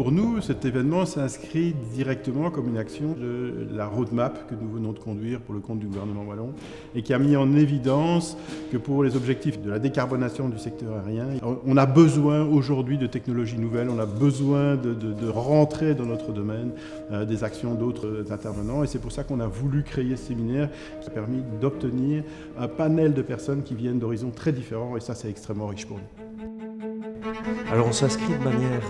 Pour nous, cet événement s'inscrit directement comme une action de la roadmap que nous venons de conduire pour le compte du gouvernement wallon et qui a mis en évidence que pour les objectifs de la décarbonation du secteur aérien, on a besoin aujourd'hui de technologies nouvelles, on a besoin de rentrer dans notre domaine des actions d'autres intervenants et c'est pour ça qu'on a voulu créer ce séminaire qui a permis d'obtenir un panel de personnes qui viennent d'horizons très différents et ça c'est extrêmement riche pour nous. Alors on s'inscrit de manière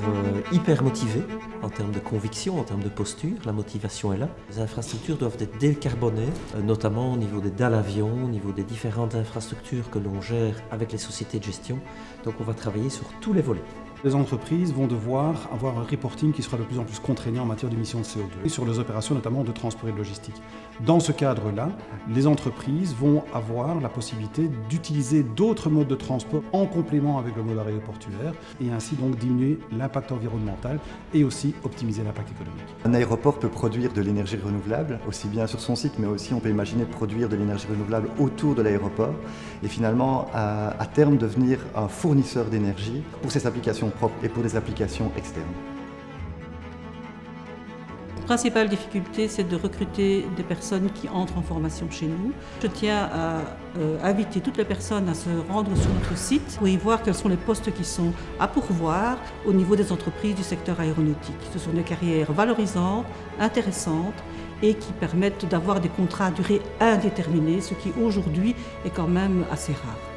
hyper motivée en termes de conviction, en termes de posture, la motivation est là. Les infrastructures doivent être décarbonées, notamment au niveau des dalles avions, au niveau des différentes infrastructures que l'on gère avec les sociétés de gestion. Donc on va travailler sur tous les volets. Les entreprises vont devoir avoir un reporting qui sera de plus en plus contraignant en matière d'émissions de CO2 et sur les opérations notamment de transport et de logistique. Dans ce cadre-là, les entreprises vont avoir la possibilité d'utiliser d'autres modes de transport en complément avec le mode aéroportuaire et ainsi donc diminuer l'impact environnemental et aussi optimiser l'impact économique. Un aéroport peut produire de l'énergie renouvelable, aussi bien sur son site, mais aussi on peut imaginer produire de l'énergie renouvelable autour de l'aéroport et finalement à terme devenir un fournisseur d'énergie pour ses applications propres et pour des applications externes. La principale difficulté, c'est de recruter des personnes qui entrent en formation chez nous. Je tiens à inviter toutes les personnes à se rendre sur notre site pour y voir quels sont les postes qui sont à pourvoir au niveau des entreprises du secteur aéronautique. Ce sont des carrières valorisantes, intéressantes et qui permettent d'avoir des contrats à durée indéterminée, ce qui aujourd'hui est quand même assez rare.